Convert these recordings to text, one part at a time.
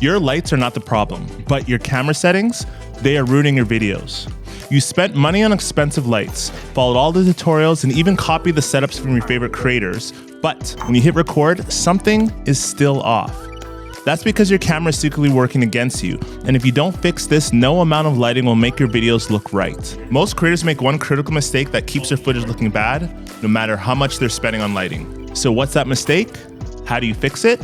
Your lights are not the problem, but your camera settings, they are ruining your videos. You spent money on expensive lights, followed all the tutorials, and even copied the setups from your favorite creators, but when you hit record, something is still off. That's because your camera is secretly working against you, and if you don't fix this, no amount of lighting will make your videos look right. Most creators make one critical mistake that keeps their footage looking bad, no matter how much they're spending on lighting. So what's that mistake? How do you fix it?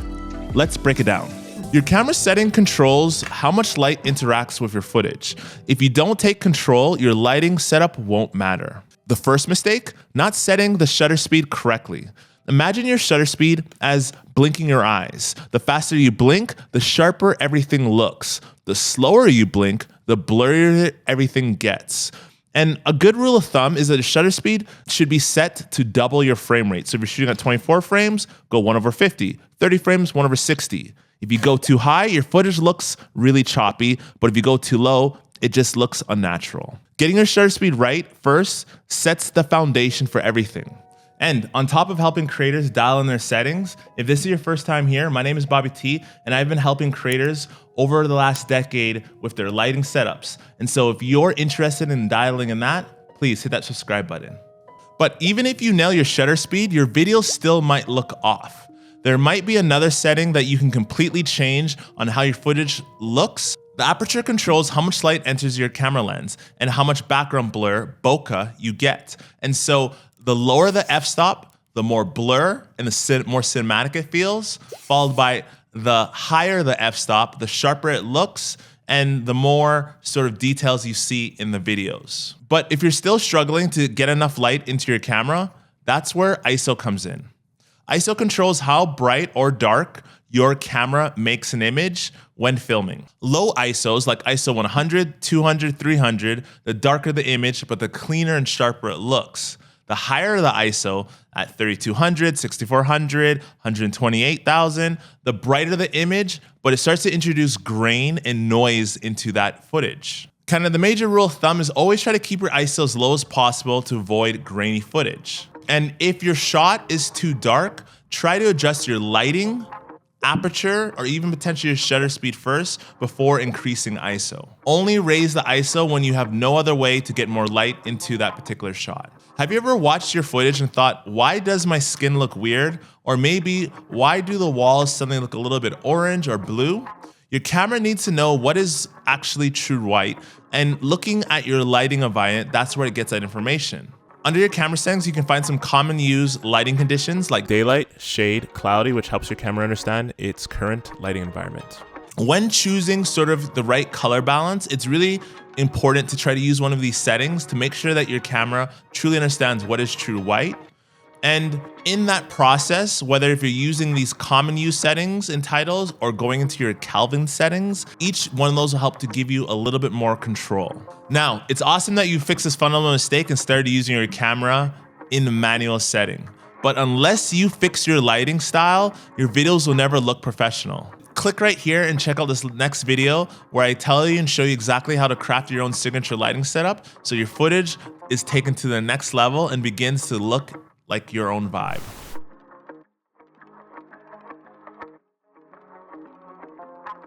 Let's break it down. Your camera setting controls how much light interacts with your footage. If you don't take control, your lighting setup won't matter. The first mistake, not setting the shutter speed correctly. Imagine your shutter speed as blinking your eyes. The faster you blink, the sharper everything looks. The slower you blink, the blurrier everything gets. And a good rule of thumb is that the shutter speed should be set to double your frame rate. So if you're shooting at 24 frames, go 1/50. 30 frames, 1/60. If you go too high, your footage looks really choppy, but if you go too low, it just looks unnatural. Getting your shutter speed right first sets the foundation for everything. And on top of helping creators dial in their settings, if this is your first time here, my name is Bobby.T, and I've been helping creators over the last decade with their lighting setups. And so if you're interested in dialing in that, please hit that subscribe button. But even if you nail your shutter speed, your videos still might look off. There might be another setting that you can completely change on how your footage looks. The aperture controls how much light enters your camera lens and how much background blur, bokeh, you get. And so the lower the f-stop, the more blur and the more cinematic it feels, followed by the higher the f-stop, the sharper it looks, and the more sort of details you see in the videos. But if you're still struggling to get enough light into your camera, that's where ISO comes in. ISO controls how bright or dark your camera makes an image when filming. Low ISOs like ISO 100, 200, 300, the darker the image, but the cleaner and sharper it looks. The higher the ISO at 3200, 6400, 128,000, the brighter the image, but it starts to introduce grain and noise into that footage. Kind of the major rule of thumb is always try to keep your ISO as low as possible to avoid grainy footage. And if your shot is too dark, try to adjust your lighting, aperture, or even potentially your shutter speed first before increasing ISO. Only raise the ISO when you have no other way to get more light into that particular shot. Have you ever watched your footage and thought, why does my skin look weird? Or maybe, why do the walls suddenly look a little bit orange or blue? Your camera needs to know what is actually true white, and looking at your lighting environment, that's where it gets that information. Under your camera settings, you can find some common used lighting conditions like daylight, shade, cloudy, which helps your camera understand its current lighting environment. When choosing sort of the right color balance, it's really important to try to use one of these settings to make sure that your camera truly understands what is true white. And in that process, whether if you're using these common use settings in titles or going into your Kelvin settings, each one of those will help to give you a little bit more control. Now, it's awesome that you fixed this fundamental mistake and started using your camera in the manual setting. But unless you fix your lighting style, your videos will never look professional. Click right here and check out this next video where I tell you and show you exactly how to craft your own signature lighting setup so your footage is taken to the next level and begins to look like your own vibe.